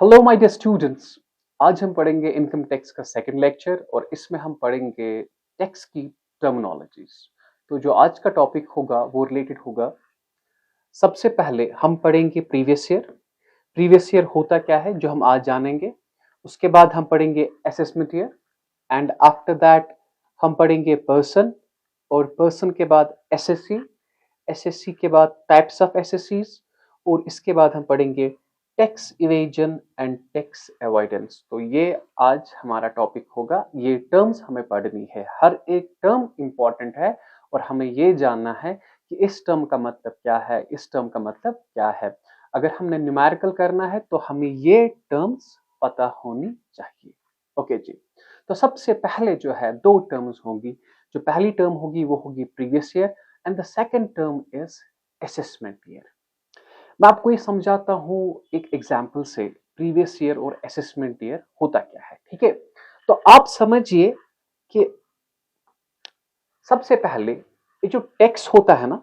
Hello my dear students. आज हम पढ़ेंगे इनकम टैक्स का सेकंड लेक्चर और इसमें हम पढ़ेंगे टैक्स की टर्मिनोलॉजीज। तो जो आज का टॉपिक होगा वो रिलेटेड होगा। सबसे पहले हम पढ़ेंगे प्रीवियस ईयर। प्रीवियस ईयर होता क्या है जो हम आज जानेंगे। उसके बाद हम पढ़ेंगे assessment year and after that हम पढ़ेंगे पर्सन और पर्सन के बाद एसएससी। एसएससी के बाद टाइप्स ऑफ एसएससीज और इसके बाद हम पढ़ेंगे tax evasion and tax avoidance. तो ये आज हमारा टॉपिक होगा। ये टर्म्स हमें पढ़नी है, हर एक टर्म इंपॉर्टेंट है और हमें ये जानना है कि इस टर्म का मतलब क्या है, इस टर्म का मतलब क्या है। अगर हमने न्यूमेरिकल करना है तो हमें ये टर्म्स पता होनी चाहिए। ओके जी। तो सबसे पहले जो है दो टर्म्स होंगी। जो पहली टर्म होगी वो होगी previous year and the second term is assessment year. मैं आपको ये समझाता हूँ एक एग्जाम्पल से प्रीवियस ईयर और असेसमेंट ईयर होता क्या है। ठीक है, तो आप समझिए कि सबसे पहले ये जो टैक्स होता है ना,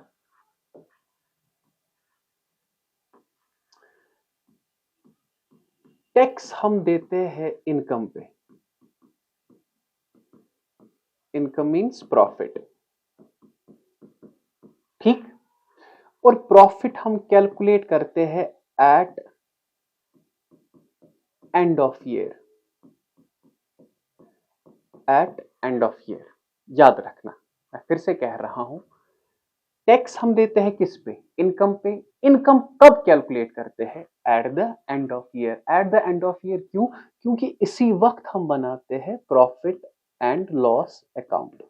टैक्स हम देते हैं इनकम पे। इनकम मींस प्रॉफिट, ठीक। और प्रॉफिट हम कैलकुलेट करते हैं at end of year. At end of year, याद रखना, मैं फिर से कह रहा हूं। टैक्स हम देते हैं किस पे? इनकम पे। इनकम कब कैलकुलेट करते हैं? At the end of year. At the end of year क्यों? क्योंकि इसी वक्त हम बनाते हैं profit and loss account.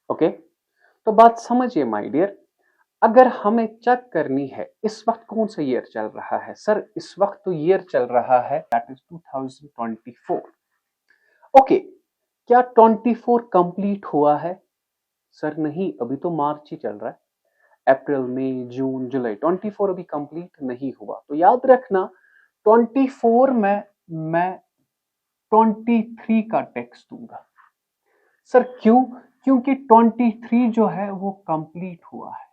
Okay, तो बात समझिए माय डियर। अगर हमें चेक करनी है इस वक्त कौन सा ईयर चल रहा है, सर इस वक्त तो ईयर चल रहा है दैट इज 2024। ओके, क्या 24 कंप्लीट हुआ है? सर नहीं, अभी तो मार्च ही चल रहा है। अप्रैल, मई, जून, जुलाई, 24 अभी कंप्लीट नहीं हुआ। तो याद रखना 24 में मैं 23 का टैक्स दूंगा। सर क्यों? क्योंकि 23 जो है वो कंप्लीट हुआ है।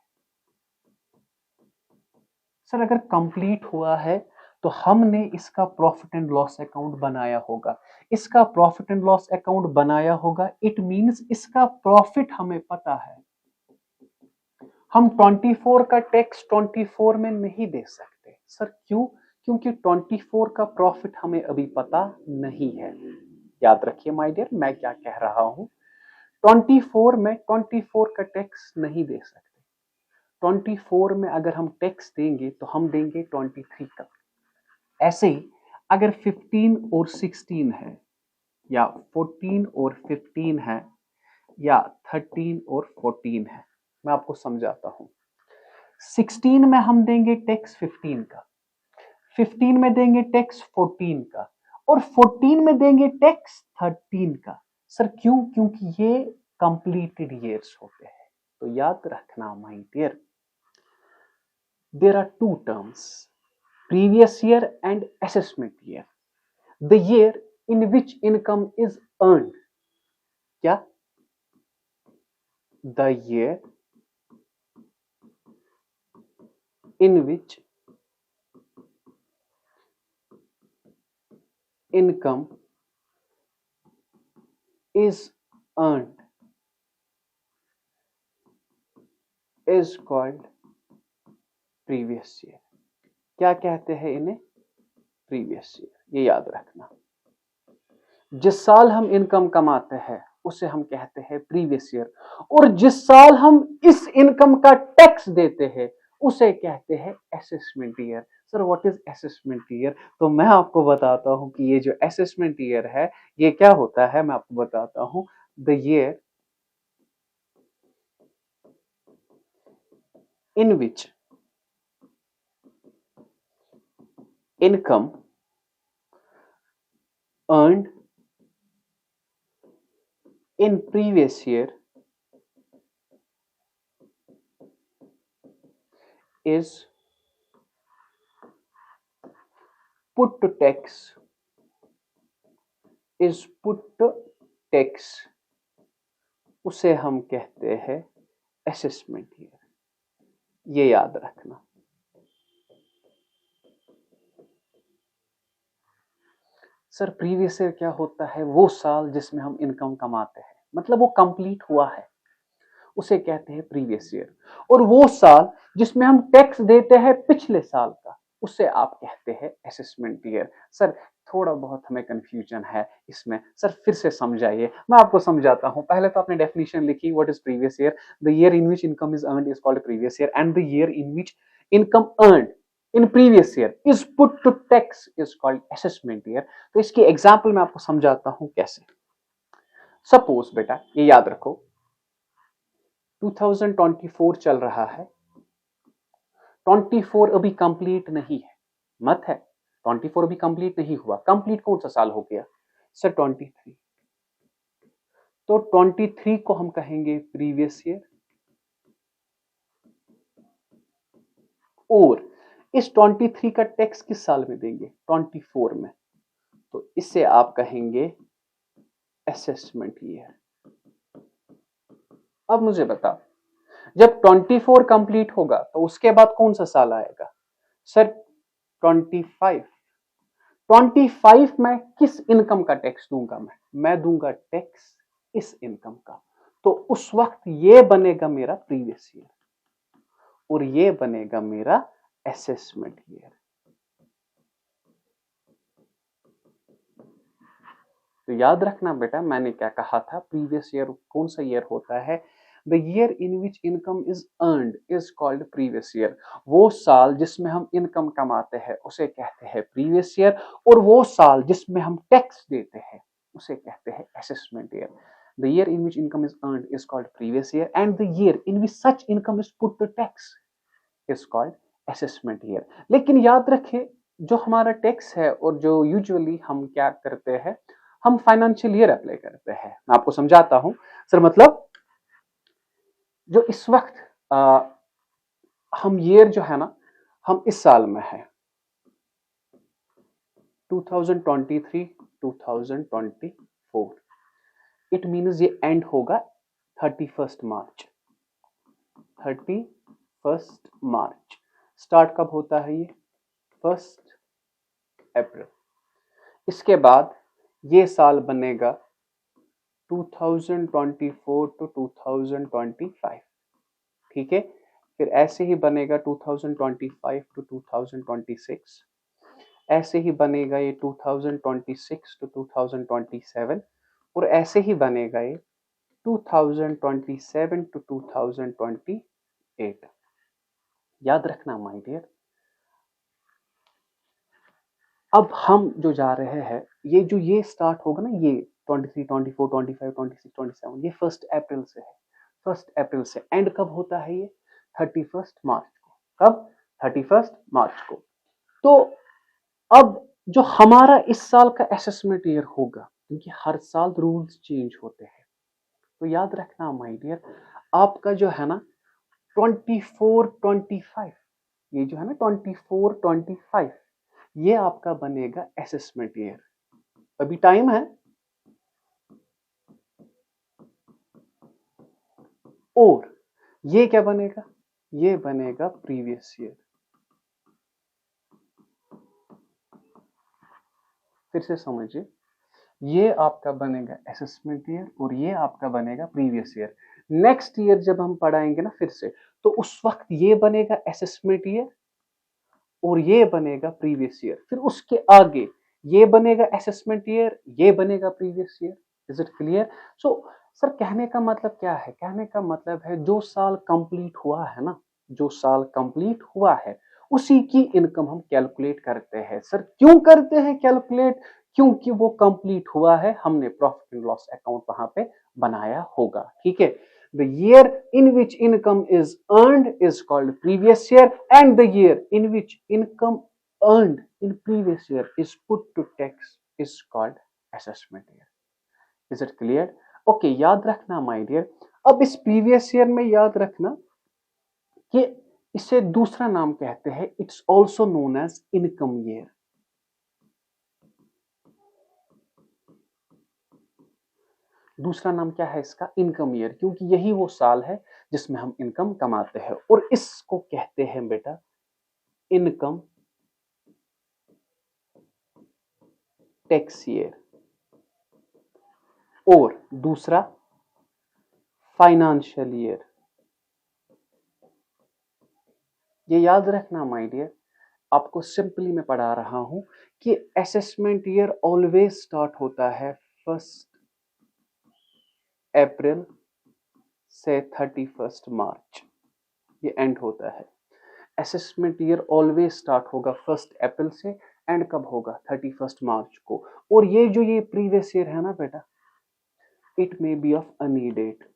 सर अगर कंप्लीट हुआ है तो हमने इसका प्रॉफिट एंड लॉस अकाउंट बनाया होगा। इसका प्रॉफिट एंड लॉस अकाउंट बनाया होगा, इट मींस इसका प्रॉफिट हमें पता है। हम 24 का टैक्स 24 में नहीं दे सकते। सर क्यों? क्योंकि 24 का प्रॉफिट हमें अभी पता नहीं है। याद रखिए माय डियर, मैं क्या कह रहा हूं। 24 में 24 का टैक्स नहीं दे सकते। 24 में अगर हम टैक्स देंगे तो हम देंगे 23 का। ऐसे ही अगर 15 और 16 है या 14 और 15 है या 13 और 14 है, मैं आपको समझाता हूं। 16 में हम देंगे टैक्स 15 का, 15 में देंगे टैक्स 14 का और 14 में देंगे टैक्स 13 का। सर क्यों? क्योंकि ये कंप्लीटेड ईयर्स होते हैं। तो याद रखना my dear, there are two terms, previous year and assessment year. The year in which income is earned. क्या? The year in which income is earned is called previous year. क्या कहते हैं इन्हें? Previous year. ये याद रखना, जिस साल हम इनकम कमाते हैं उसे हम कहते हैं प्रीवियस ईयर, और जिस साल हम इस इनकम का टैक्स देते हैं उसे कहते हैं assessment year. Sir what is assessment year? तो मैं आपको बताता हूं कि ये जो असेसमेंट ईयर है ये क्या होता है, मैं आपको बताता हूं। The year in which income earned in previous year is put to tax, is put to tax, उसे हम कहते हैं असेसमेंट ईयर। ये याद रखना। सर प्रीवियस ईयर क्या होता है? वो साल जिसमें हम इनकम कमाते हैं, मतलब वो कंप्लीट हुआ है, उसे कहते हैं प्रीवियस ईयर। और वो साल जिसमें हम टैक्स देते हैं पिछले साल का, उसे आप कहते हैं असेसमेंट ईयर। सर थोड़ा बहुत हमें कंफ्यूजन है इसमें, सर फिर से समझाइए। मैं आपको समझाता हूं। पहले तो आपने डेफिनेशन लिखी, what is previous year? The year in which income is earned is called previous year, and the year in which income earned in previous year is put to tax is called assessment year. तो इसकी example मैं आपको समझाता हूं कैसे। Suppose बेटा ये याद रखो, 2024 चल रहा है, 24 अभी कंप्लीट नहीं है, मत है, 24 अभी कंप्लीट नहीं हुआ। कंप्लीट कौन सा साल हो गया? सर 23। तो 23 को हम कहेंगे प्रीवियस ईयर, और इस 23 का टैक्स किस साल में देंगे? 24 में। तो इससे आप कहेंगे असेसमेंट ईयर। अब मुझे बताओ, जब 24 कंप्लीट होगा तो उसके बाद कौन सा साल आएगा? सर 25। 25 में किस इनकम का टैक्स दूंगा? मैं दूंगा टैक्स इस इनकम का। तो उस वक्त ये बनेगा मेरा प्रीवियस ईयर और ये बनेगा मेरा असेसमेंट ईयर। तो याद रखना बेटा, मैंने क्या कहा था, प्रीवियस ईयर कौन सा ईयर होता है? The year in which income is earned is called previous year. वो साल जिसमें हम इनकम कमाते हैं उसे कहते हैं प्रीवियस ईयर, और वो साल जिसमें हम टैक्स देते हैं उसे कहते हैं assessment year. The year in which income is earned is called previous year, and the year in which such income is put to tax is called assessment year. लेकिन याद रखें, जो हमारा टैक्स है और जो यूजुअली हम क्या करते हैं, हम फाइनेंशियल ईयर अप्लाई करते हैं। मैं आपको समझाता हूं। सर मतलब जो इस वक्त हम ईयर जो है ना, हम इस साल में है 2023 2024। इट मीन्स ये एंड होगा 31 मार्च। 31 मार्च। स्टार्ट कब होता है? ये 1 अप्रैल। इसके बाद ये साल बनेगा 2024 टू 2025। ठीक है, फिर ऐसे ही बनेगा 2025 टू 2026, ऐसे ही बनेगा ये 2026 टू 2027, और ऐसे ही बनेगा ये 2027 टू 2028। याद रखना माय डियर। अब हम जो जा रहे हैं, ये स्टार्ट होगा ना, ये 23 24 25 26 27, ये 1 अप्रैल से है। 1 अप्रैल से एंड कब होता है? ये 31 मार्च को। कब? 31 मार्च को। तो अब जो हमारा इस साल का असेसमेंट ईयर होगा, क्योंकि हर साल रूल्स चेंज होते हैं, तो याद रखना माय डियर, आपका जो है ना 24 25, ये जो है ना 24 25, ये आपका बनेगा असेसमेंट ईयर। अभी टाइम है। और ये क्या बनेगा? ये बनेगा प्रीवियस ईयर। फिर से समझिए, ये आपका बनेगा असेसमेंट ईयर और ये आपका बनेगा प्रीवियस ईयर। नेक्स्ट ईयर जब हम पढ़ाएंगे ना फिर से, तो उस वक्त ये बनेगा असेसमेंट ईयर और ये बनेगा प्रीवियस ईयर। फिर उसके आगे ये बनेगा असेसमेंट ईयर, ये बनेगा previous year. Is it clear? So sir कहने का मतलब क्या है? कहने का मतलब है जो साल कंप्लीट हुआ है ना, जो साल कंप्लीट हुआ है उसी की इनकम हम कैलकुलेट करते हैं। सर क्यों करते हैं कैलकुलेट? क्योंकि वो कंप्लीट हुआ है, हमने प्रॉफिट एंड लॉस अकाउंट वहां पे बनाया होगा। ठीक है, the year in which income is earned is called previous year, and the year in which income earned in previous year is put to tax is called assessment year. Is it clear? Okay, याद रखना my dear। अब इस previous year में याद रखना कि इसे दूसरा नाम कहते हैं, it's also known as income year। दूसरा नाम क्या है इसका? इनकम ईयर, क्योंकि यही वो साल है जिसमें हम इनकम कमाते हैं, और इसको कहते हैं बेटा इनकम टैक्स ईयर, और दूसरा फाइनेंशियल ईयर। ये याद रखना माय डियर, आपको सिंपली मैं पढ़ा रहा हूं कि असेसमेंट ईयर ऑलवेज स्टार्ट होता है 1 अप्रैल से 31 मार्च, ये एंड होता है। असेसमेंट ईयर ऑलवेज स्टार्ट होगा 1 अप्रैल से, एंड कब होगा 31 मार्च को। और ये जो ये प्रीवियस ईयर है ना बेटा, it may be of any date.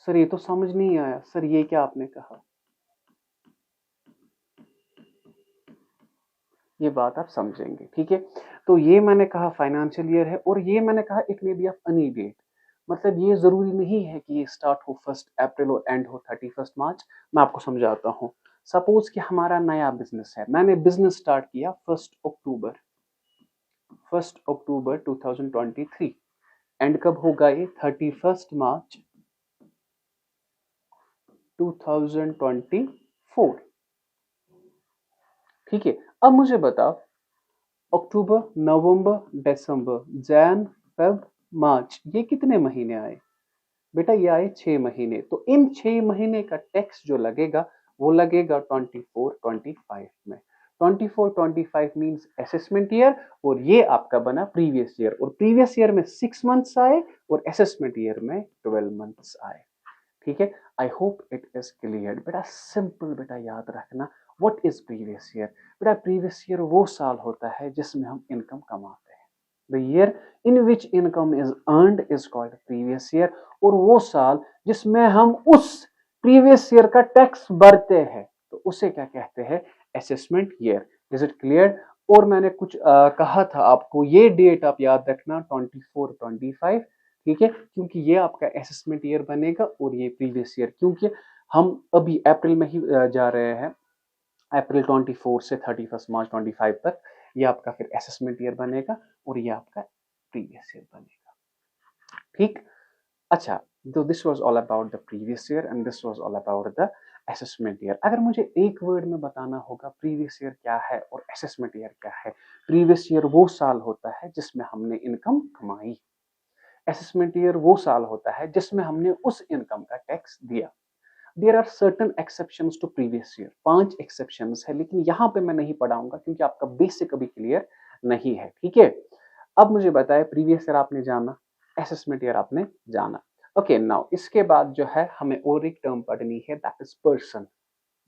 Sir ये तो समझ नहीं आया, सर ये क्या आपने कहा, ये बात आप समझेंगे, ठीक है। तो ये मैंने कहा फाइनेंशियल ईयर है, और ये मैंने कहा it may be of any date, मतलब ये जरूरी नहीं है कि ये स्टार्ट हो 1 अप्रैल और एंड हो 31 मार्च। मैं आपको समझाता हूँ। सपोज कि हमारा नया बिजनेस है, मैंने बिजनेस स्टार्ट किया 1 अक्टूबर 2023, एंड कब होगा ये 31 मार्च 2024, ठीक है। अब मुझे बताओ, अक्टूबर, नवंबर, दिसंबर, जैन, फेब, मार्च, ये कितने महीने आए बेटा? ये आए 6 महीने। तो इन 6 महीने का टैक्स जो लगेगा वो लगेगा 24-25 में। 24-25 मींस असेसमेंट ईयर, और ये आपका बना प्रीवियस ईयर, और प्रीवियस ईयर में 6 मंथ्स आए और असेसमेंट ईयर में 12 मंथ्स आए, ठीक है। I hope it is clear बेटा, सिंपल बेटा याद रखना। What is previous year? बेटा प्रीवियस ईयर वो साल होता है जिसमें हम इनकम कमाते हैं। The year in which income is earned is called previous year, और वो साल जिसमें हम उस प्रीवियस ईयर का टैक्स भरते हैं तो उसे क्या कहते हैं? Assessment year. Is it clear? और मैंने कुछ कहा था आपको, ये डेट आप याद रखना 24-25, ठीक है, क्योंकि ये आपका असेसमेंट ईयर बनेगा, और ये प्रीवियस ईयर, क्योंकि हम अभी अप्रैल में ही जा रहे हैं, अप्रैल 24 से 31 मार्च 25 तक, ये आपका फिर असेसमेंट ईयर बनेगा, और ये आपका प्रीवियस ईयर बनेगा, ठीक। अच्छा, तो this was all about the previous year and this was all about the assessment year. अगर मुझे एक वर्ड में बताना होगा प्रीवियस ईयर क्या है और असेसमेंट ईयर क्या है, प्रीवियस ईयर वो साल होता है जिसमें हमने इनकम कमाई, असेसमेंट ईयर वो साल होता है जिसमें हमने उस इनकम का टैक्स दिया। There are certain exceptions to previous year, 5 exceptions है, लेकिन यहाँ पे मैं नहीं पढ़ाऊंगा क्योंकि आपका बेसिक अभी क्लियर नहीं है, ठीक है। अब मुझे बताए, प्रीवियस ईयर आपने जाना, असेसमेंट ईयर आपने जाना, ओके। नाउ इसके बाद जो है हमें और एक टर्म पढ़नी है, दैट इज पर्सन।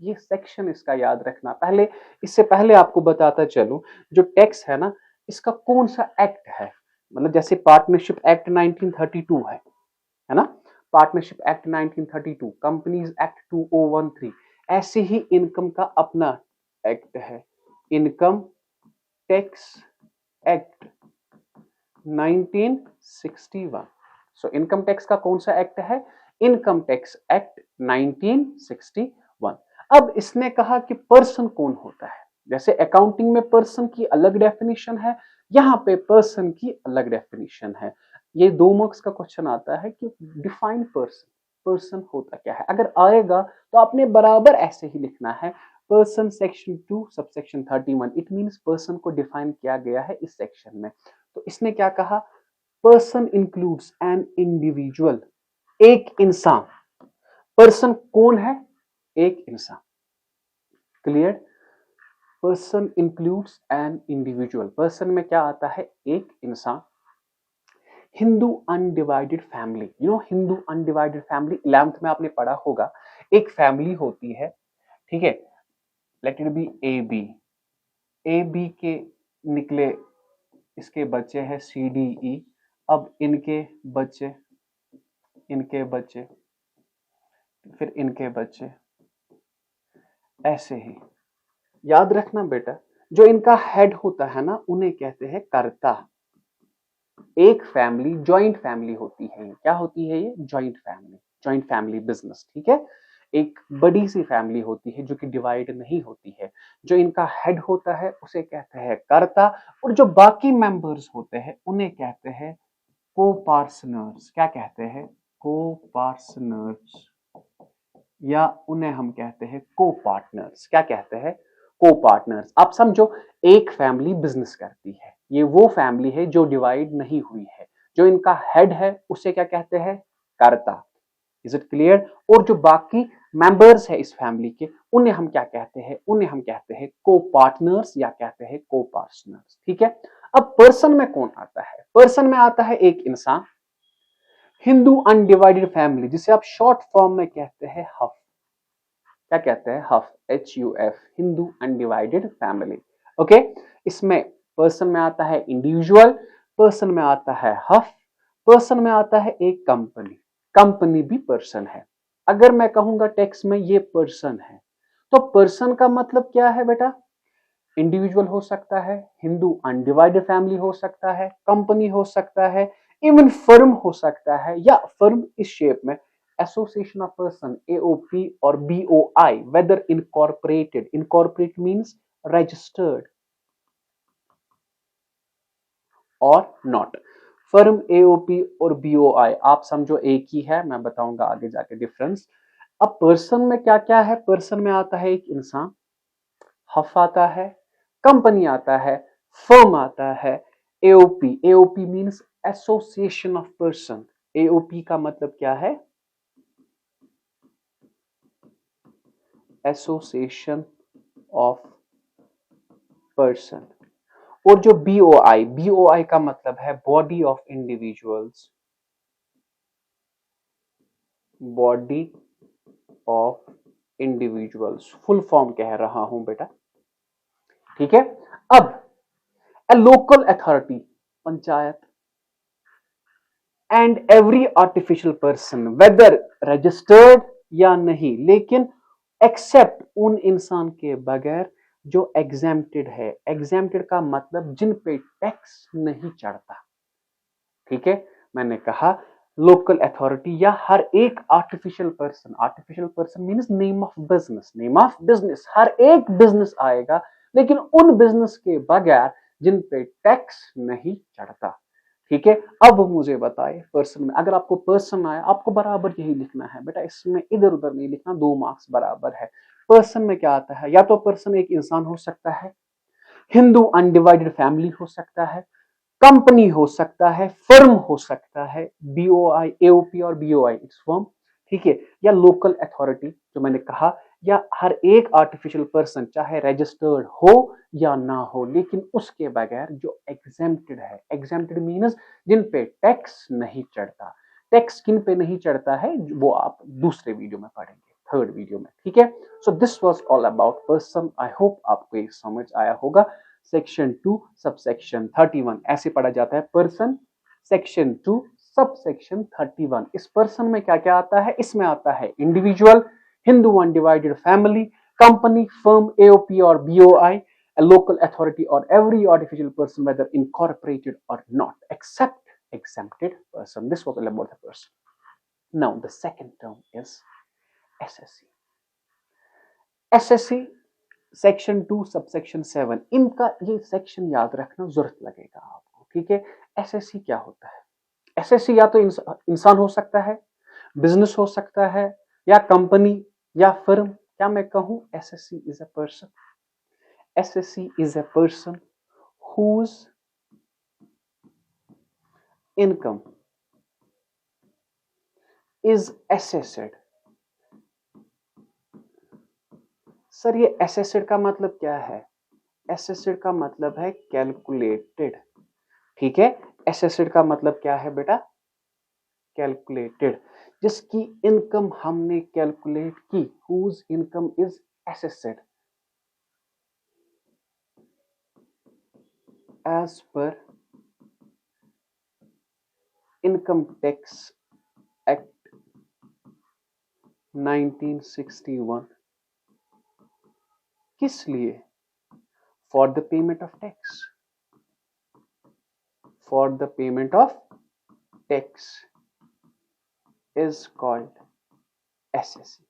ये सेक्शन इसका याद रखना। पहले, इससे पहले आपको बताता चलूं, जो टैक्स है ना, इसका कौन सा एक्ट है, मतलब जैसे पार्टनरशिप एक्ट 1932 है ना, पार्टनरशिप एक्ट 1932, कंपनीज एक्ट 2013, ऐसे ही इनकम का अपना एक्ट है, income tax act 1961। So income tax का कौन सा एक्ट है? Income tax act 1961। अब इसने कहा कि पर्सन कौन होता है, जैसे अकाउंटिंग में पर्सन की अलग डेफिनेशन है, यहाँ पे पर्सन की अलग डेफिनेशन है। ये 2 मार्क्स का क्वेश्चन आता है कि डिफाइन पर्सन, पर्सन होता क्या है। अगर आएगा तो आपने बराबर ऐसे ही लिखना है, person section 2 subsection 31, it means person को डिफाइन किया गया है इस सेक्शन में। तो इसने क्या कहा? पर्सन इंक्लूड्स एन इंडिविजुअल, एक इंसान। पर्सन कौन है? एक इंसान, clear. Person includes an individual, person में क्या आता है? एक इंसान। Hindu undivided family, you know Hindu undivided family 11th में आपने पढ़ा होगा। एक फैमिली होती है, ठीक है, let it be A B, A B के निकले इसके बच्चे हैं सी डी ई, अब इनके बच्चे, इनके बच्चे, फिर इनके बच्चे, ऐसे ही। याद रखना बेटा, जो इनका हेड होता है ना, उन्हें कहते हैं कर्ता। एक फैमिली जॉइंट फैमिली होती है, क्या होती है ये? Joint family, joint family business, ठीक है। एक बड़ी सी फैमिली होती है जो कि डिवाइड नहीं होती है, जो इनका हेड होता है उसे कहते हैं कर्ता, और जो बाकी मेंबर्स होते हैं उन्हें कहते हैं को पार्टनर्स। क्या कहते हैं? को पार्टनर्स, या उन्हें हम कहते हैं को पार्टनर्स। क्या कहते हैं? को पार्टनर्स। आप समझो, एक फैमिली बिजनेस करती है, ये वो फैमिली है जो डिवाइड नहीं हुई है। जो इनका हेड है उसे क्या कहते हैं? कर्ता। Is it clear? और जो बाकी मेंबर्स है इस फैमिली के, उन्हें हम क्या कहते हैं? उन्हें हम कहते हैं को पार्टनर्स या कहते हैं को पार्टनर्स। ठीक है। अब पर्सन में कौन आता है? पर्सन में आता है एक इंसान। हिंदू अनडिवाइडेड फैमिली, जिसे आप शॉर्ट फॉर्म में कहते हैं हफ। क्या कहते हैं? हफ, HUF, Hindu undivided family. Okay. इसमें पर्सन में आता है इंडिविजुअल, पर्सन में आता है हफ, पर्सन में आता है एक कंपनी। कंपनी भी पर्सन है। अगर मैं कहूंगा टेक्स्ट में ये पर्सन है, तो पर्सन का मतलब क्या है बेटा? इंडिविजुअल हो सकता है, हिंदू अनडिवाइडेड फैमिली हो सकता है, कंपनी हो सकता है, इवन फर्म हो सकता है, या फर्म इस शेप में एसोसिएशन ऑफ पर्सन, AOP और BOI, weather incorporated. Incorporate means registered और नॉट। फर्म, AOP और BOI आप समझो एक ही है, मैं बताऊंगा आगे जाके डिफरेंस। अब पर्सन में क्या क्या है? पर्सन में आता है एक इंसान, हफ आता है, कंपनी आता है, फर्म आता है, AOP। AOP means association of person. AOP का मतलब क्या है? Association of person. और जो BOI का मतलब है body of individuals. Body of individuals, full form कह रहा हूं बेटा। ठीक है। अब a local authority, panchayat, and every artificial person, whether registered या नहीं, लेकिन एक्सेप्ट उन इंसान के बगैर जो एग्जेम्प्टेड है। एग्जेम्प्टेड का मतलब जिन पे टैक्स नहीं चढ़ता। ठीक है। मैंने कहा लोकल अथॉरिटी या हर एक artificial person. Artificial person means name of business. Name of business, हर एक बिजनेस आएगा, लेकिन उन बिजनेस के बगैर जिन पे टैक्स नहीं चढ़ता। ठीक है। अब मुझे बताए पर्सन में, अगर आपको पर्सन आया, आपको बराबर यही लिखना है बेटा, इसमें इधर उधर नहीं लिखना, 2 मार्क्स बराबर है। पर्सन में क्या आता है? या तो पर्सन एक इंसान हो सकता है, हिंदू अनडिवाइडेड फैमिली हो सकता है, कंपनी हो सकता है, फर्म हो सकता है, BOI, AOP और BOI इट्स फर्म। ठीक है। या लोकल अथॉरिटी जो मैंने कहा, या हर एक आर्टिफिशियल पर्सन, चाहे रजिस्टर्ड हो या ना हो, लेकिन उसके बगैर जो एग्जेम्प्टेड है। एग्जेम्प्टेड मीन्स जिन पे टैक्स नहीं चढ़ता। टैक्स किन पे नहीं चढ़ता है वो आप दूसरे वीडियो में पढ़ेंगे, थर्ड वीडियो में। ठीक है। So this was all about person. I hope आपको ये समझ आया होगा। सेक्शन 2 सबसेक्शन 31 ऐसे पढ़ा जाता है पर्सन। Section 2 subsection 31। इस पर्सन में क्या क्या आता है? इसमें आता है individual, Hindu undivided family, company, firm, AOP और BOI, a local authority or every artificial person, whether incorporated or not, except exempted person. This was all about the person. Now the second term is SSC. SSC section 2 subsection 7, इनका ये section याद रखना जरूरत लगेगा आपको। ठीक है। SSC क्या होता है? SSC या तो इंसान हो सकता है, बिजनेस हो सकता है, या कंपनी या फर्म। क्या मैं कहूं SSC is a person? SSC is a person whose income is assessed. Sir ये assessed का मतलब क्या है? assessed का मतलब है calculated। ठीक है। assessed का मतलब क्या है बेटा? calculated। जिसकी इनकम हमने कैलकुलेट की, whose income is assessed as per Income Tax Act 1961। किस लिए? For the payment of tax. For the payment of tax is called SSC.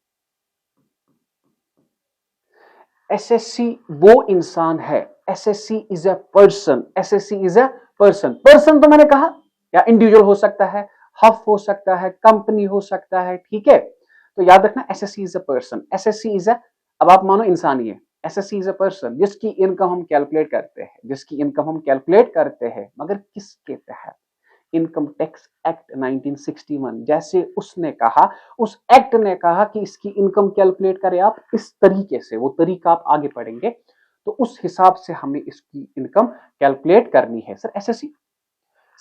SSC वो इंसान है। SSC is a person. SSC is a person. Person तो मैंने कहा या individual हो सकता है, हफ हो सकता है, कंपनी हो सकता है। ठीक है। तो याद रखना SSC is a person. SSC is a, अब आप मानो इंसान ही है, एसएससी इज अ पर्सन जिसकी इनकम हम कैलकुलेट करते हैं, जिसकी इनकम हम कैलकुलेट करते हैं, मगर किसके तहत? इनकम टैक्स एक्ट 1961, जैसे उसने कहा, उस एक्ट ने कहा कि इसकी इनकम कैलकुलेट करें आप इस तरीके से, वो तरीका आप आगे पढ़ेंगे, तो उस हिसाब से हमें इसकी इनकम कैलकुलेट करनी है। Sir assessee,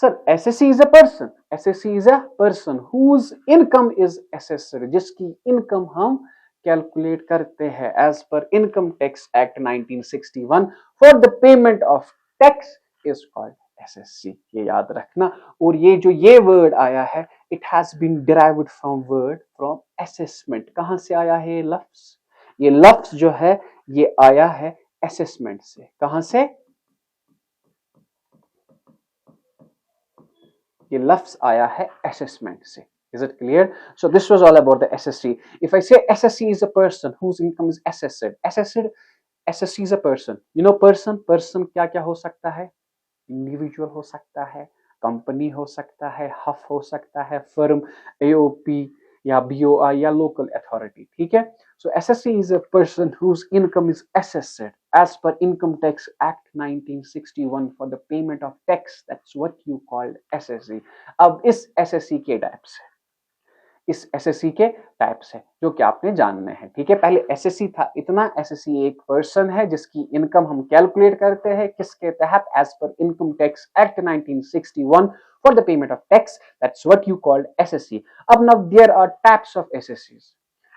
sir assessee is a person, assessee is a person whose income is assessed, जिसकी इनकम हम कैलकुलेट करते हैं as per income tax act 1961 for the payment of tax is called assessee. ये याद रखना। और ये जो ये वर्ड आया है, it has been derived from word from assessment. कहां से आया है ये लफ्ज? ये लफ्ज जो है ये आया है असेसमेंट से। कहां से? ये लफ्ज आया है असेसमेंट से। Is it clear? So this was all about the SSC. If I say SSC is a person whose income is assessed, SSC is a person. You know person क्या क्या हो सकता है? इंडिविजुअल हो सकता है, कंपनी हो सकता है, हफ हो सकता है, फर्म, एओपी या बीओआई या लोकल अथॉरिटी। ठीक है। So assessee is a person whose income is assessed as per income tax act 1961 for the payment of tax, that's what you called assessee. अब इस एसएससी के टाइप्स है, इस SSC के टाइप्स है जो कि आपने जानने हैं। ठीक है। पहले एसएससी था इतना, एसएससी एक पर्सन है जिसकी इनकम हम कैलकुलेट करते हैं किसके तहत? As per income tax act 1961 for the payment of tax, that's what you called assessee. अब now there are types of assessees.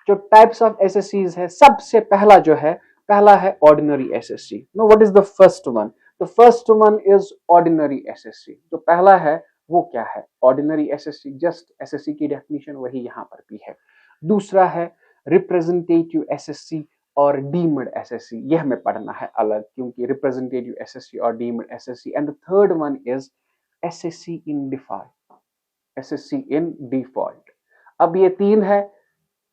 जो टाइप्स ऑफ एसएससीज है, सबसे पहला जो है, पहला है ordinary assessee. No, what is the first one? The first one is ordinary assessee. जो पहला है वो क्या है? Ordinary assessee. जस्ट एसएससी की डेफिनेशन वही यहां पर भी है। दूसरा है रिप्रेजेंटेटिव एसएससी और डीम्ड एसएससी। यह हमें पढ़ना है अलग, क्योंकि रिप्रेजेंटेटिव एसएससी और deemed assessee. And the third one is assessee in default, assessee in default. अब ये तीन है,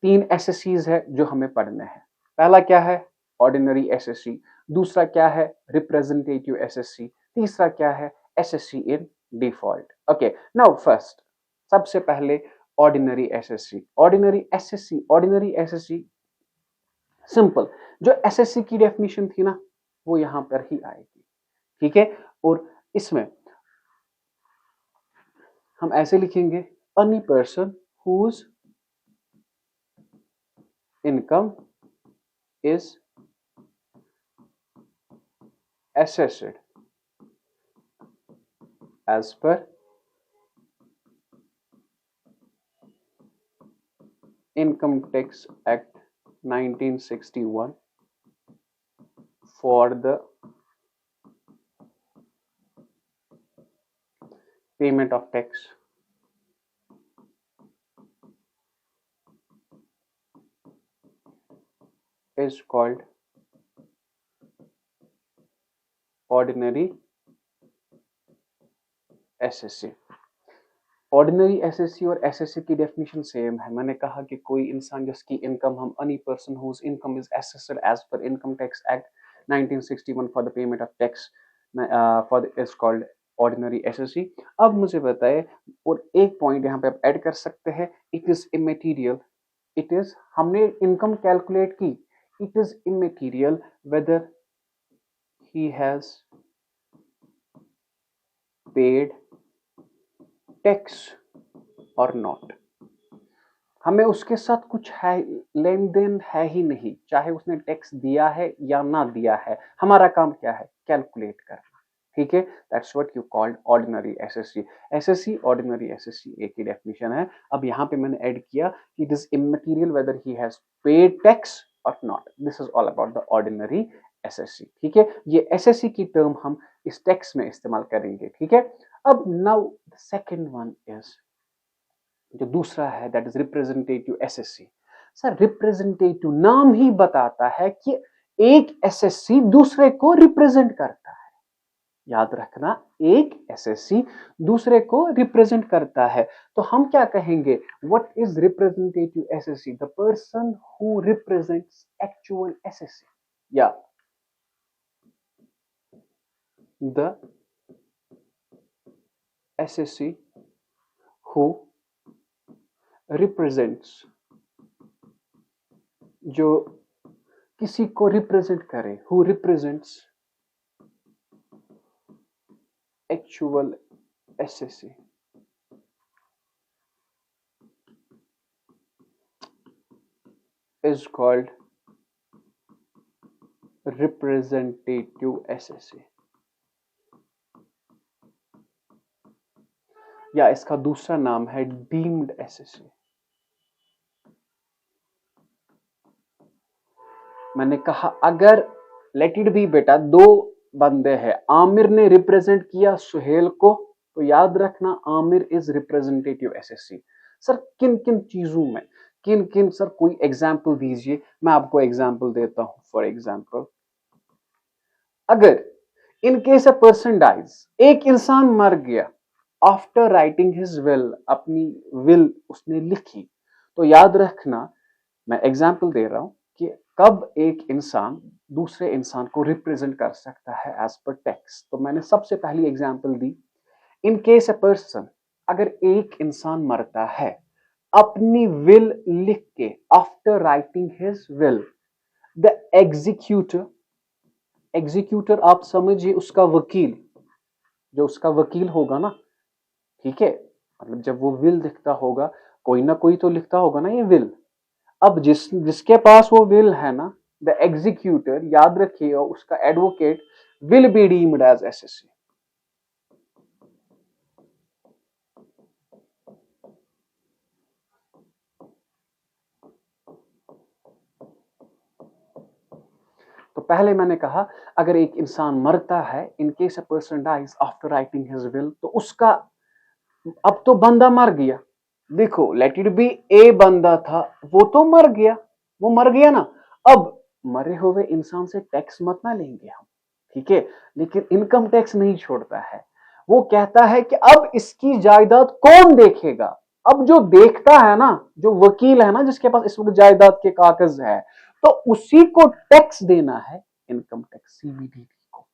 तीन एसएससीज है जो हमें पढ़ने हैं। पहला क्या है? Ordinary SSC. दूसरा क्या है? Representative SSC. तीसरा क्या है? SSC in default. Okay, now first, सबसे पहले ordinary SSC. Ordinary SSC simple, जो एसएससी की डेफिनेशन थी ना, वो यहां पर ही आएगी। ठीक है। और इसमें हम ऐसे लिखेंगे, any person whose income is assessed as per Income Tax Act 1961 for the payment of tax is called ordinary assessee. Ordinary assessee और एसएससी की डेफिनेशन सेम है। मैंने कहा कि कोई इंसान जिसकी इनकम हम any person whose income is assessed as per income tax act 1961 for the payment of tax for is called ordinary assessee. अब मुझे बताए, और एक पॉइंट यहाँ पे आप ऐड कर सकते हैं, it is immaterial. It is, हमने इनकम कैलकुलेट की, it is immaterial weather he has paid tax और नॉट। हमें उसके साथ कुछ है, लेन देन है ही नहीं, चाहे उसने टैक्स दिया है या ना दिया है। हमारा काम क्या है? कैलकुलेट करना। ठीक है। That's what you called ordinary SSC. SSC, ordinary SSC एक ही डेफिनेशन है। अब यहाँ पे मैंने ऐड किया कि it is immaterial whether he has paid tax और not. This is all about the ordinary assessee. ठीक है। ये एसएससी की टर्म हम इस टैक्स में इस्तेमाल करेंगे। ठीक है। अब now the second one is, जो दूसरा है, that is representative SSC. Sir representative नाम ही बताता है कि एक एसएससी दूसरे को रिप्रेजेंट करता है। याद रखना, एक एसएससी दूसरे को रिप्रेजेंट करता है। तो हम क्या कहेंगे? What is representative SSC? The person who represents actual SSC, या द एसएससी हु रिप्रेजेंट्स, जो किसी को रिप्रेजेंट करे, who represents actual SSC, is called representative SSC, या इसका दूसरा नाम है डीम्ड एसएससी। मैंने कहा अगर लेट इट बी बेटा, दो बंदे हैं, आमिर ने रिप्रेजेंट किया सुहेल को, तो याद रखना Aamir is representative SSC. Sir किन किन चीजों में, किन किन, सर कोई एग्जाम्पल दीजिए। मैं आपको एग्जाम्पल देता हूं। फॉर एग्जाम्पल, अगर in case a person dies, एक इंसान मर गया, आफ्टर राइटिंग हिज विल, अपनी विल उसने लिखी, तो याद रखना मैं एग्जाम्पल दे रहा हूं कि कब एक इंसान दूसरे इंसान को रिप्रेजेंट कर सकता है एज पर टेक्स्ट। तो मैंने सबसे पहली example the, in case a person, अगर एक इंसान मरता है अपनी विल लिख के, after writing his will, the executor, executor आप समझिए उसका वकील, जो उसका वकील होगा ना, ठीक है, मतलब जब वो विल लिखता होगा, कोई ना कोई तो लिखता होगा ना ये विल। अब जिसके पास वो विल है ना, द एग्जीक्यूटर, याद रखिए, उसका advocate will be deemed as assessee. तो पहले मैंने कहा अगर एक इंसान मरता है, in case a person dies after writing his will, तो उसका, अब तो बंदा मर गया, देखो लेट इट बी ए बंदा था, वो तो मर गया, वो मर गया ना। अब मरे हुए इंसान से टैक्स मत ना लेंगे हम, ठीक है, लेकिन इनकम टैक्स नहीं छोड़ता है। वो कहता है कि अब इसकी जायदाद कौन देखेगा। अब जो देखता है ना, जो वकील है ना, जिसके पास इस वक्त जायदाद के कागज है, तो उसी को टैक्स देना है, इनकम टैक्स, सीबीडीटी को,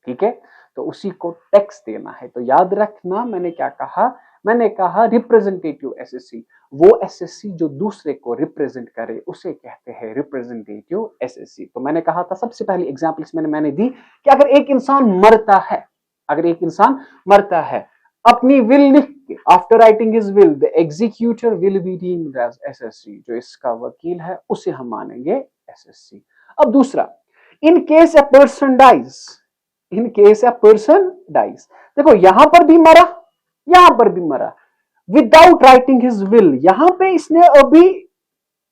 ठीक है, तो उसी को टैक्स देना है। तो याद रखना मैंने क्या कहा, मैंने कहा रिप्रेजेंटेटिव एसएससी, वो एसएससी जो दूसरे को रिप्रेजेंट करे उसे कहते हैं रिप्रेजेंटेटिव एसएससी। तो मैंने कहा था सबसे पहली एग्जांपल इसमें मैंने दी कि अगर एक इंसान मरता है, अगर एक इंसान मरता है अपनी विल लिख के, after writing his will, the executor will be deemed as assessee, जो इसका वकील है उसे हम मानेंगे एसएससी। अब दूसरा, in case a person dies, in case a person dies, देखो यहां पर भी मरा, यहां पर भी मरा, विदाउट राइटिंग हिज विल, यहां पे इसने अभी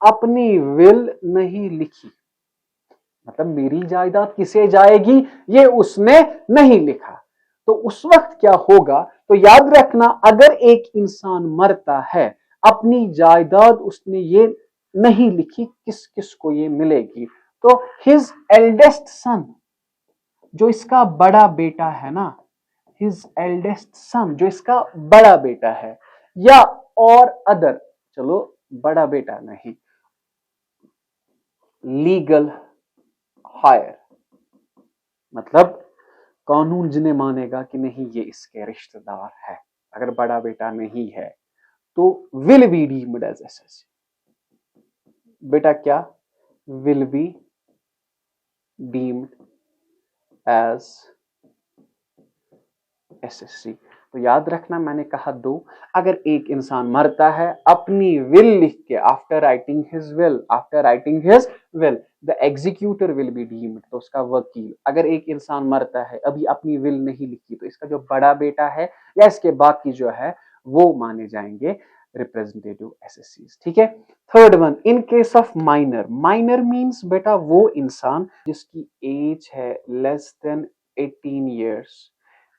अपनी विल नहीं लिखी, मतलब मेरी जायदाद किसे जाएगी ये उसने नहीं लिखा। तो उस वक्त क्या होगा, तो याद रखना अगर एक इंसान मरता है, अपनी जायदाद उसने ये नहीं लिखी किस किस को ये मिलेगी, तो हिज एल्डेस्ट सन, जो इसका बड़ा बेटा है ना, हिज एल्डेस्ट सन, जो इसका बड़ा बेटा है, या और अदर, चलो बड़ा बेटा नहीं, लीगल हायर, मतलब कानून जिन्हें मानेगा कि नहीं ये इसके रिश्तेदार है, अगर बड़ा बेटा नहीं है तो will be deemed as assessee. बेटा क्या, will be deemed as assessee. तो याद रखना मैंने कहा दो, अगर एक इंसान मरता है अपनी विल लिख के, after writing his will, after writing his will, the executor will be deemed, तो उसका वकील। अगर एक इंसान मरता है अभी अपनी विल नहीं लिखी, तो इसका जो बड़ा बेटा है या इसके बाकी जो है वो माने जाएंगे रिप्रेजेंटेटिव एसएससी, ठीक है। Third one, in case of minor, minor means बेटा वो इंसान जिसकी एज है लेस देन 18 ईयर्स।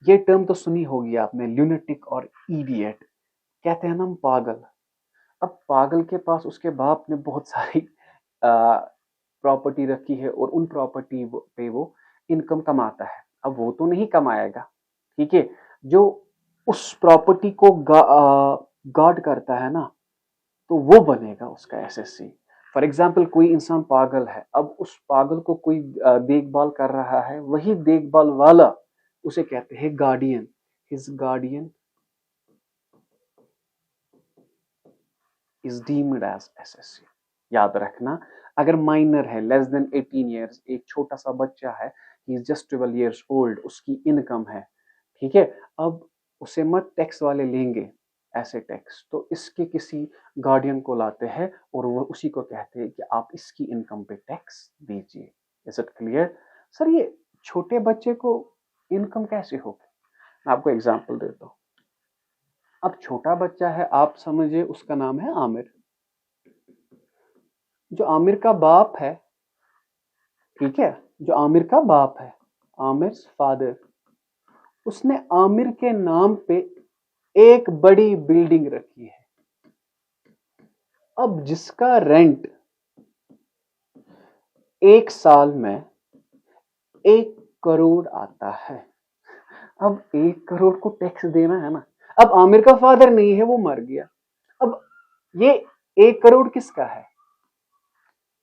ये टर्म तो सुनी होगी आपने, ल्यूनेटिक और इडियट, कहते हैं ना हम पागल। अब पागल के पास उसके बाप ने बहुत सारी प्रॉपर्टी रखी है और उन प्रॉपर्टी पे वो इनकम कमाता है, अब वो तो नहीं कमाएगा, ठीक है, जो उस प्रॉपर्टी को गार्ड करता है ना, तो वो बनेगा उसका एसएससी। फॉर एग्जाम्पल कोई इंसान पागल है, अब उस पागल को कोई देखभाल कर रहा है, वही देखभाल वाला उसे कहते हैं guardian, his guardian is deemed as assessee. याद रखना। अगर माइनर है, लेस देन 18 ईयर्स, एक छोटा सा बच्चा है, he is just 12 years old, उसकी इनकम है, ठीक है, अब उसे मत टैक्स वाले लेंगे ऐसे टैक्स, तो इसके किसी गार्डियन को लाते हैं और वो उसी को कहते हैं कि आप इसकी इनकम पे टैक्स दीजिए। Is it clear? सर ये छोटे बच्चे को इनकम कैसे होगी? मैं आपको एग्जांपल देता हूँ। अब छोटा बच्चा है, आप समझिए उसका नाम है आमिर। जो आमिर का बाप है, ठीक है, जो आमिर का बाप है, आमिर फादर, उसने आमिर के नाम पे एक बड़ी बिल्डिंग रखी है। अब जिसका रेंट एक साल में 1 करोड़ आता है। अब 1 करोड़ को टैक्स देना है ना। अब आमिर का फादर नहीं है, वो मर गया। अब ये 1 करोड़ किसका है?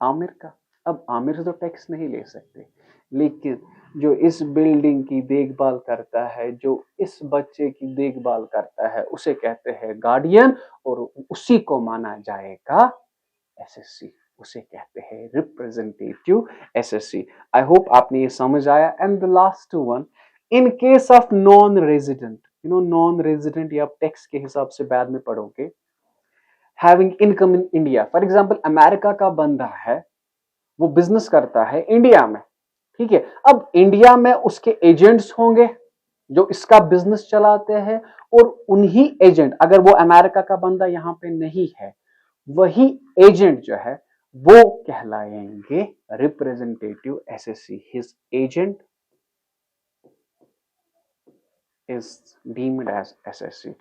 आमिर का। अब आमिर से तो टैक्स नहीं ले सकते, लेकिन जो इस बिल्डिंग की देखभाल करता है, जो इस बच्चे की देखभाल करता है, उसे कहते हैं गार्डियन, और उसी को माना जाएगा एसएससी, उसे कहते हैं रिप्रेजेंटेटिव एसएससी। आई होप आपने ये समझ आया। And the last one, in case of non resident, non resident ये आप टैक्स के हिसाब से बाद में पढ़ोगे, having income in India, for example America का बंदा है, वो बिजनेस करता है इंडिया में, ठीक है, अब इंडिया में उसके एजेंट्स होंगे जो इसका बिजनेस चलाते हैं, और उन्हीं एजेंट, अगर वो अमेरिका का बंदा यहां पे नहीं है, वही एजेंट जो है वो कहलाएंगे representative assessee. His agent is deemed as assessee.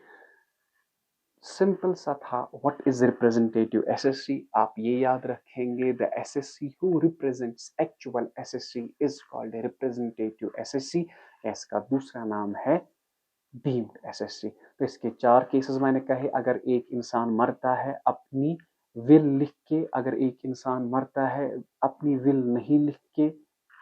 Simple सा था, व्हाट इज रिप्रेजेंटेटिव एसएससी, आप ये याद रखेंगे। The assessee who represents actual SSC is called representative SSC. इसका दूसरा नाम है डीम्ड एसएससी। तो इसके 4 केसेस मैंने कहे, अगर एक इंसान मरता है अपनी विल लिख के, अगर एक इंसान मरता है अपनी विल नहीं लिख के,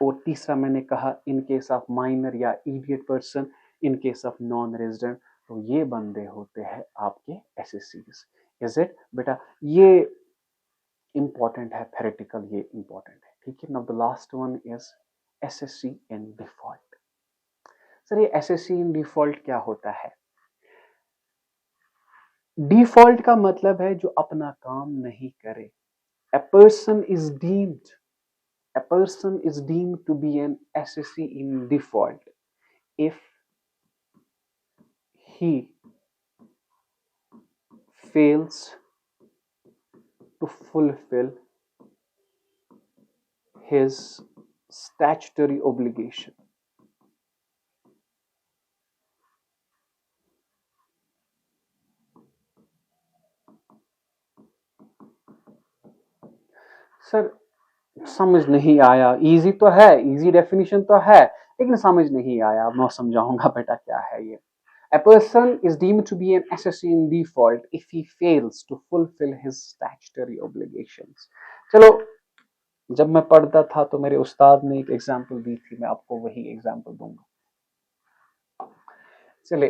और तीसरा मैंने कहा इन केस ऑफ माइनर या idiot person, in case of non resident, तो ये बंदे होते हैं आपके एसएससीज। इज इट बेटा? ये इंपॉर्टेंट है, थेरेटिकल ये इंपॉर्टेंट है, ठीक है। Now the last one is assessee in default. Sir ये एसएससी इन डिफॉल्ट क्या होता है? डिफॉल्ट का मतलब है जो अपना काम नहीं करे। A person is deemed a person is deemed to be an SSC in default if he fails to fulfill his statutory obligation. Sir समझ नहीं आया, इजी तो है, इजी डेफिनेशन तो है, लेकिन समझ नहीं आया। मैं समझाऊंगा बेटा क्या है ये। A person is deemed to be an SSC in default if he fails to fulfill his statutory obligations. चलो, जब मैं पढ़ता था तो मेरे उस्ताद ने एक एग्जाम्पल दी थी, मैं आपको वही एग्जाम्पल दूंगा। चलिए,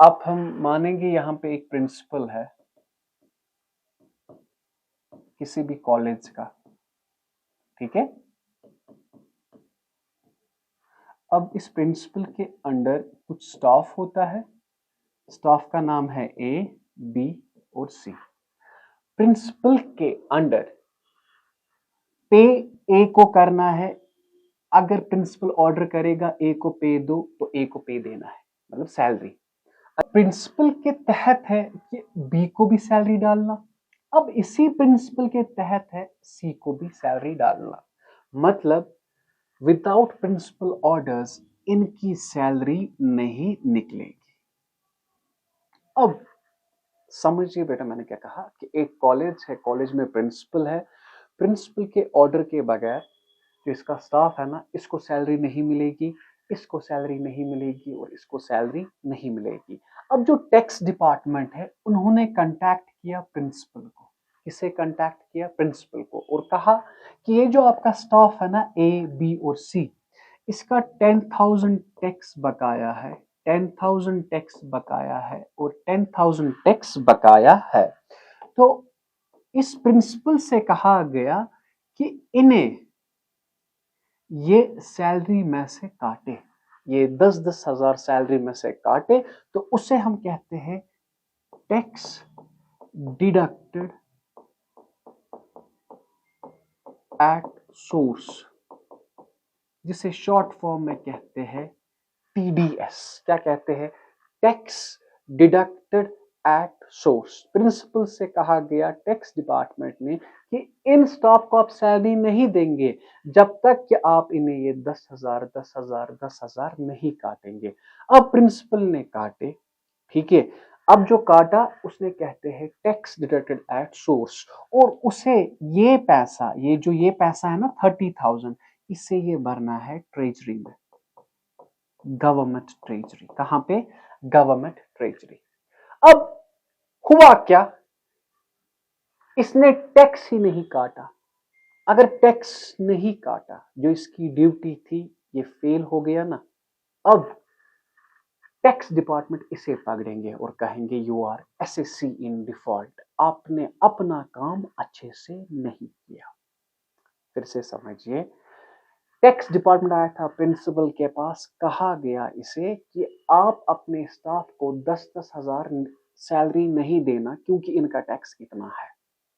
अब हम मानेंगे यहाँ पे एक प्रिंसिपल है किसी भी कॉलेज का, ठीक है। अब इस प्रिंसिपल के अंडर कुछ स्टाफ होता है, स्टाफ का नाम है ए, बी और सी। प्रिंसिपल के अंडर पे ए को करना है, अगर प्रिंसिपल ऑर्डर करेगा ए को पे दो तो ए को पे देना है, मतलब सैलरी। प्रिंसिपल के तहत है कि बी को भी सैलरी डालना, अब इसी प्रिंसिपल के तहत है सी को भी सैलरी डालना, मतलब विदाउट प्रिंसिपल ऑर्डर्स इनकी सैलरी नहीं निकलेगी। अब समझिए बेटा मैंने क्या कहा, कि एक कॉलेज है, कॉलेज में प्रिंसिपल है, प्रिंसिपल के ऑर्डर के बगैर जो इसका स्टाफ है ना, इसको सैलरी नहीं मिलेगी, इसको सैलरी नहीं मिलेगी और इसको सैलरी नहीं मिलेगी। अब जो टैक्स डिपार्टमेंट है उन्होंने कांटेक्ट किया प्रिंसिपल को, किसे कांटेक्ट किया? प्रिंसिपल को, और कहा कि ये जो आपका स्टाफ है ना ए, बी और सी, इसका 10,000 टैक्स बकाया है, 10,000 टैक्स बकाया है और 10,000 टैक्स बकाया है। तो इस प्रिंसिपल से कहा गया कि इन्हें ये सैलरी में से काटे, ये 10-10 हजार सैलरी में से काटे, तो उसे हम कहते हैं टैक्स डिडक्टेड एट सोर्स, जिसे शॉर्ट फॉर्म में कहते हैं टीडीएस। क्या कहते हैं? Tax deducted at source. Principal से कहा गया टैक्स डिपार्टमेंट ने कि इन स्टाफ को आप सैलरी नहीं देंगे जब तक कि आप इन्हें ये 10,000 10,000 10,000 नहीं काटेंगे। अब प्रिंसिपल ने काटे, ठीक है। अब जो काटा उसने कहते हैं टैक्स डिडक्टेड एट सोर्स, और उसे ये पैसा, ये पैसा है ना 30,000, इससे ये भरना है ट्रेजरी में, गवर्नमेंट ट्रेजरी। कहां पे? Government treasury. अब हुआ क्या? इसने टैक्स ही नहीं काटा। अगर टैक्स नहीं काटा, जो इसकी ड्यूटी थी, ये फेल हो गया ना। अब टैक्स डिपार्टमेंट इसे पकड़ेंगे और कहेंगे you are assessee in default, आपने अपना काम अच्छे से नहीं किया। फिर से समझिए, टैक्स डिपार्टमेंट आया था प्रिंसिपल के पास, कहा गया इसे कि आप अपने स्टाफ को 10-10 हजार सैलरी नहीं देना क्योंकि इनका टैक्स इतना है,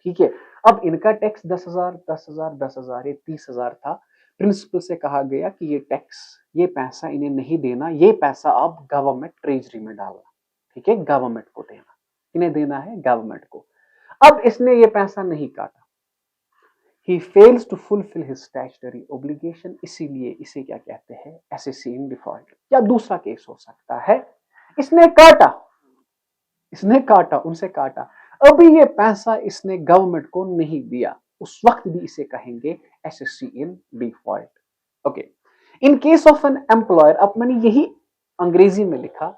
ठीक है। अब इनका टैक्स 10,000 10,000 10,000 ये 30,000 था। प्रिंसिपल से कहा गया कि ये टैक्स, ये पैसा इन्हें नहीं देना, ये पैसा आप गवर्नमेंट ट्रेजरी में डालना, ठीक है, गवर्नमेंट को देना, इन्हें देना है गवर्नमेंट को। अब इसने ये पैसा नहीं काटा, he fails to fulfill his statutory obligation, इसीलिए इसे क्या कहते हैं? Assessee in default. या दूसरा केस हो सकता है, इसने काटा, उनसे काटा, अभी ये पैसा इसने गवर्नमेंट को नहीं दिया, उस वक्त भी इसे कहेंगे SSC in default. Okay, in case of an employer, अब मैंने यही अंग्रेजी में लिखा,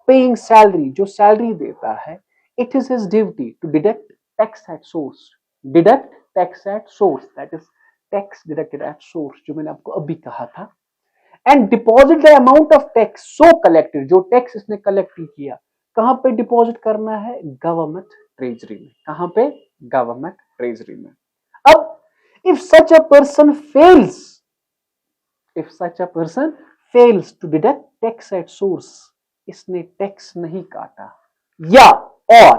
पेइंग सैलरी, जो सैलरी देता है, it is his duty to deduct tax at source, deduct tax at source, that is tax deducted at source, जो मैंने आपको अभी कहा था, and deposit the amount of tax so collected, जो टैक्स इसने कलेक्ट किया, कहां पे डिपॉजिट करना है? गवर्नमेंट ट्रेजरी में। कहां पे? गवर्नमेंट ट्रेजरी में। अब if such a person fails, if such a person fails to deduct tax at source, इसने टैक्स नहीं काटा, या और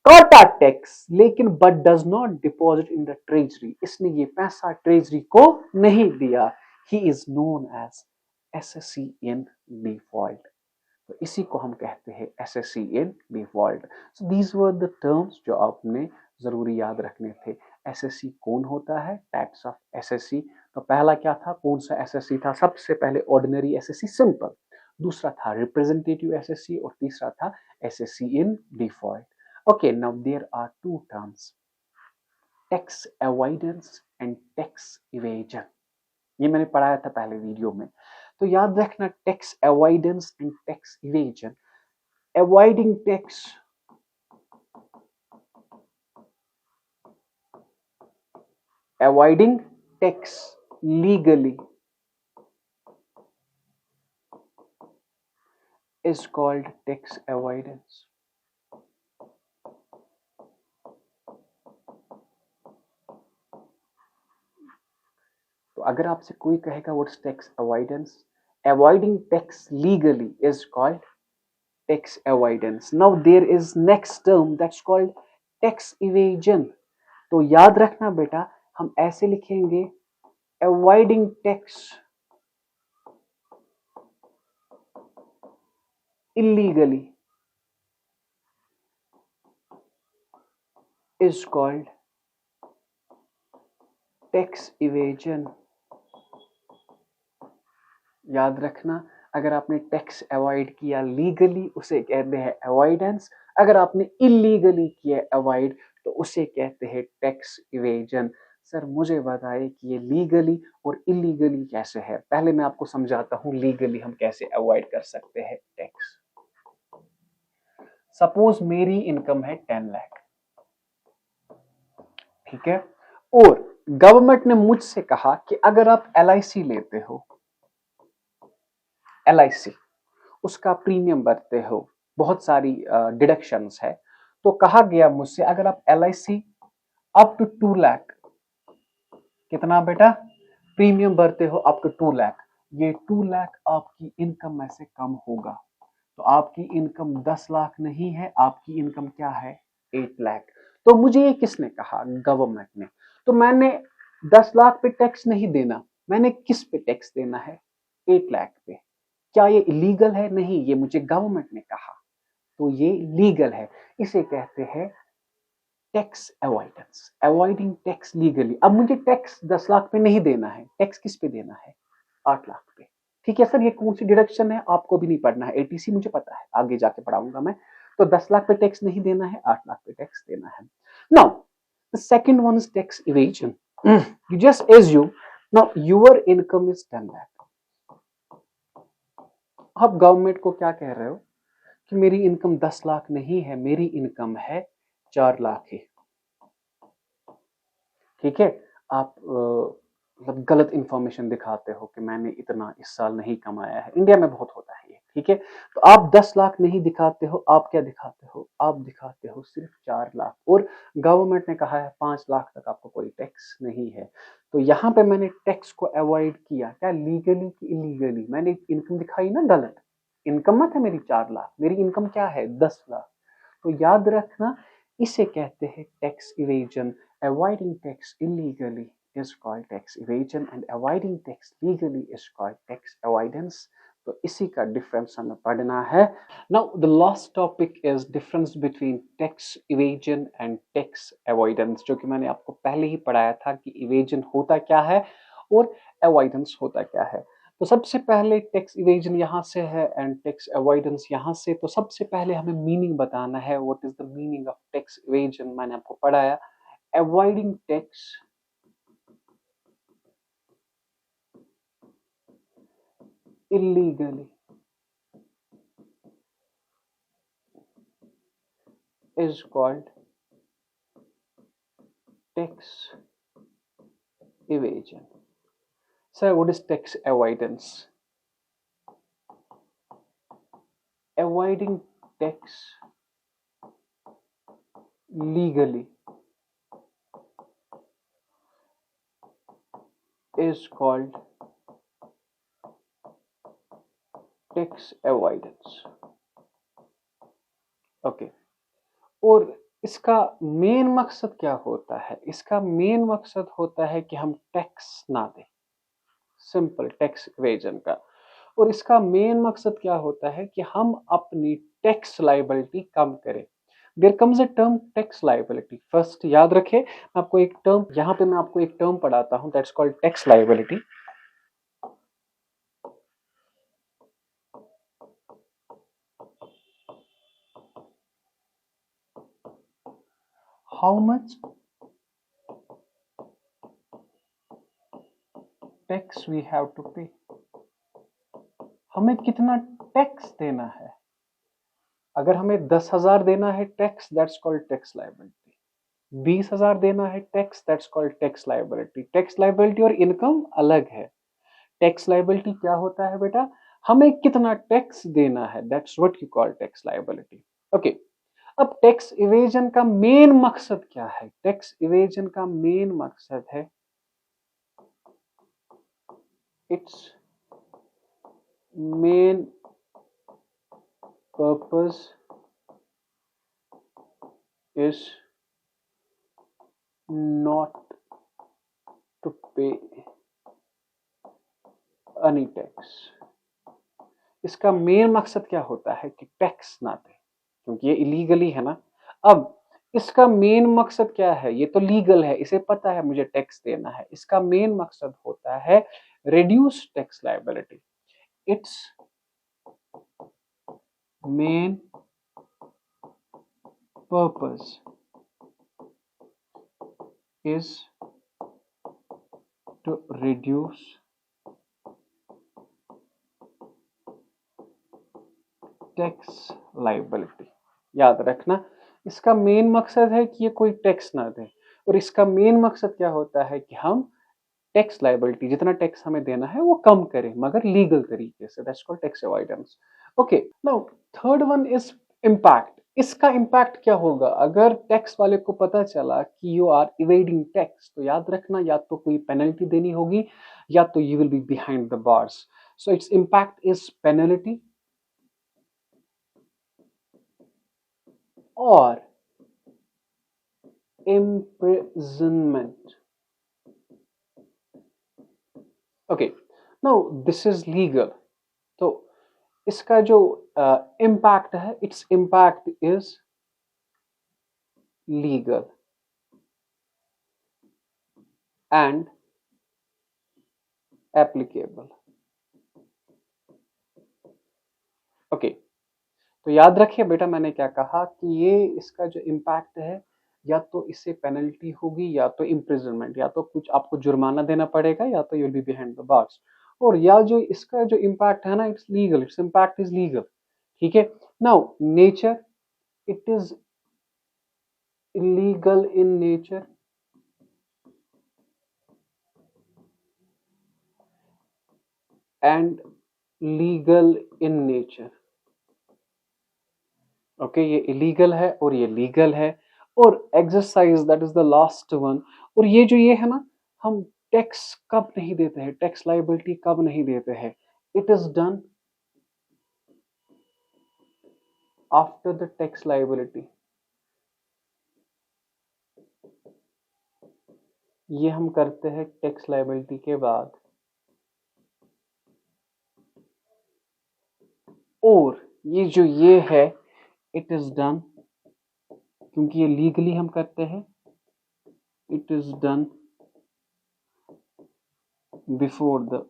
काटा टैक्स लेकिन but does not deposit in the treasury, इसने ये पैसा ट्रेजरी को नहीं दिया, he is known as assessee in default. तो इसी को हम कहते हैं assessee in default. So these were the terms जो आपने जरूरी याद रखने थे। एसएससी कौन होता है? Types of SSC. तो पहला क्या था? कौन सा एसएससी था? सबसे पहले ऑर्डिनरी एसएससी सिंपल, दूसरा था रिप्रेजेंटेटिव एसएससी, और तीसरा था assessee in default. Okay, now there are two terms, tax avoidance and tax evasion. ये मैंने पढ़ाया था पहले वीडियो में, तो याद रखना, tax avoidance and tax evasion. Avoiding tax, avoiding tax legally is called tax avoidance. तो अगर आपसे कोई कहेगा what's tax avoidance, avoiding tax legally is called tax avoidance. Now there is next term that's called tax evasion. तो याद रखना बेटा, हम ऐसे लिखेंगे, avoiding tax illegally is called tax evasion. याद रखना, अगर आपने टैक्स अवॉइड किया लीगली उसे कहते हैं अवॉइडेंस, अगर आपने इलीगली किया अवॉइड तो उसे कहते हैं टैक्स इवेजन। सर मुझे बताइए कि ये लीगली और इलीगली कैसे है? पहले मैं आपको समझाता हूं लीगली हम कैसे अवॉइड कर सकते हैं टैक्स। सपोज मेरी इनकम है 10 लाख, ठीक है, और गवर्नमेंट ने मुझसे कहा कि अगर आप एलआईसी लेते हो, एलआईसी उसका प्रीमियम भरते हो, बहुत सारी डिडक्शंस है, तो कहा गया मुझसे अगर आप एलआईसी अप टू 2 लाख। कितना बेटा? प्रीमियम भरते हो अप टू 2 लाख। ये 2 लाख आपकी इनकम में से कम होगा। तो आपकी इनकम 10 लाख नहीं है, आपकी इनकम क्या है? 8 लाख। तो मुझे ये किसने कहा? गवर्नमेंट ने। तो मैंने 10 लाख पे टैक्स नहीं देना, मैंने किस पे टैक्स देना है? 8 लाख पे। क्या ये इलीगल है? नहीं, ये मुझे गवर्नमेंट ने कहा, तो ये लीगल है। इसे कहते हैं tax avoidance, avoiding tax legally. अब मुझे टैक्स 10 लाख पे नहीं देना है, टैक्स किस पे देना है? 8 लाख पे। ठीक है सर, ये कौन सी डिडक्शन है आपको भी नहीं पढ़ना है, एटीसी मुझे पता है, आगे जाके पढ़ाऊंगा मैं। तो 10 लाख पे टैक्स नहीं देना है, 8 लाख पे टैक्स देना है। Now the second one is tax evasion. You just assume now your income is 10 lakh। आप गवर्नमेंट को क्या कह रहे हो कि मेरी इनकम 10 लाख नहीं है, मेरी इनकम है 4 लाख ही। ठीक है, आप मतलब गलत इंफॉर्मेशन दिखाते हो कि मैंने इतना इस साल नहीं कमाया है। इंडिया में बहुत होता है ये। ठीक है, तो आप 10 लाख नहीं दिखाते हो, आप क्या दिखाते हो? आप दिखाते हो सिर्फ 4 लाख। और गवर्नमेंट ने कहा है 5 लाख तक आपको कोई टैक्स नहीं है। तो यहाँ पे मैंने टैक्स को अवॉइड किया, क्या लीगली कि इलीगली? मैंने इनकम दिखाई ना गलत। इनकम मत है मेरी 4 लाख, मेरी इनकम क्या है? 10 लाख। तो याद रखना, इसे कहते हैं tax evasion. Avoiding tax illegally is called tax evasion and avoiding tax legally is called tax avoidance। तो इसी का डिफरेंस हमें पढ़ना है। Now the last topic is difference between tax evasion and tax avoidance, जो कि मैंने आपको पहले ही पढ़ाया था कि evasion होता क्या है और avoidance होता क्या है। तो सबसे पहले टैक्स इवेजन यहाँ से है एंड टैक्स अवॉइडेंस यहाँ से। तो सबसे पहले हमें मीनिंग बताना है, what is the meaning of tax evasion. मैंने आपको पढ़ाया, avoiding tax illegally is called tax evasion। Sir, what is tax avoidance? Avoiding tax legally is called tax avoidance। Okay, और इसका मेन मकसद क्या होता है? इसका मेन मकसद होता है कि हम टैक्स ना दें, सिंपल टैक्स इवेजन का। और इसका मेन मकसद क्या होता है कि हम अपनी टैक्स लायबिलिटी कम करें। There comes a term tax liability. First याद रखें, आपको एक टर्म यहाँ पे मैं आपको एक टर्म पढ़ाता हूँ, that's called tax liability. How much tax we have to pay, हमें कितना टैक्स देना है। अगर हमें 10,000 देना है tax, that's called tax liability. 20,000 देना है tax, that's called tax liability. Tax liability और इनकम अलग है। टैक्स लायबिलिटी क्या होता है बेटा? हमें कितना टैक्स देना है, that's what you call tax liability. Okay, अब टैक्स इवेजन का मेन मकसद क्या है? टैक्स इवेजन का मेन मकसद है, it's main purpose is not to pay any tax। इसका मेन मकसद क्या होता है कि टैक्स ना दे, क्योंकि ये इलीगली है ना। अब इसका मेन मकसद क्या है? ये तो लीगल है, इसे पता है मुझे टैक्स देना है। इसका मेन मकसद होता है reduce tax liability. It's main purpose is to reduce tax liability. याद रखना, इसका मेन मकसद है कि ये कोई टैक्स ना दे, और इसका मेन मकसद क्या होता है कि हम टैक्स लायबिलिटी, जितना टैक्स हमें देना है वो कम करें, मगर लीगल तरीके से। That's called tax avoidance. Okay, now third one is impact. इसका इम्पैक्ट क्या होगा? अगर टैक्स वाले को पता चला कि यू आर इवेडिंग टैक्स, तो याद रखना या तो कोई पेनल्टी देनी होगी या तो you will be behind the bars. So its impact is penalty और imprisonment. Okay, now this is legal. तो इसका जो इम्पैक्ट है, its impact is legal and applicable. Okay, तो याद रखिए बेटा मैंने क्या कहा कि ये इसका जो इम्पैक्ट है या तो इससे पेनल्टी होगी या तो इम्प्रिजनमेंट, या तो कुछ आपको जुर्माना देना पड़ेगा या तो you will be behind the bars. और या जो इसका जो इम्पैक्ट है ना, it's legal, its impact is legal. ठीक है. Now nature, it is illegal in nature and legal in nature. Okay, ये इलीगल है और ये लीगल है. और exercise that is the last one. और ये जो ये है ना, हम टैक्स कब नहीं देते हैं, टैक्स लाइबिलिटी कब नहीं देते हैं? It is done after the tax liability. ये हम करते हैं टैक्स लाइबिलिटी के बाद. और ये जो ये है, इट इज डन, क्योंकि ये लीगली हम करते हैं, it is done before the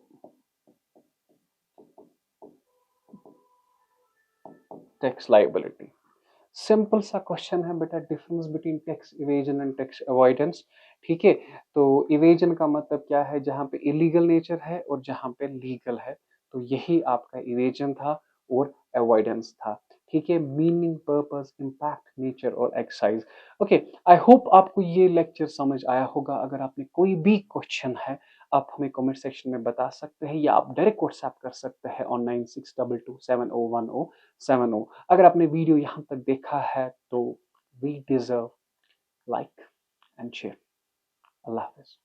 tax liability. Simple सा क्वेश्चन है बेटा, difference between tax evasion and tax avoidance. ठीक है, तो इवेजन का मतलब क्या है? जहां पे इलीगल नेचर है और जहां पे लीगल है. तो यही आपका इवेजन था और अवॉइडेंस था. ठीक है, मीनिंग, पर्पस, इम्पैक्ट, नेचर और एक्सरसाइज. ओके, आई होप आपको ये लेक्चर समझ आया होगा. अगर आपने कोई भी क्वेश्चन है, आप हमें कमेंट सेक्शन में बता सकते हैं या आप डायरेक्ट व्हाट्सएप कर सकते हैं ऑन 9622701070. अगर आपने वीडियो यहाँ तक देखा है तो we deserve like and share. अल्लाह हाफिज.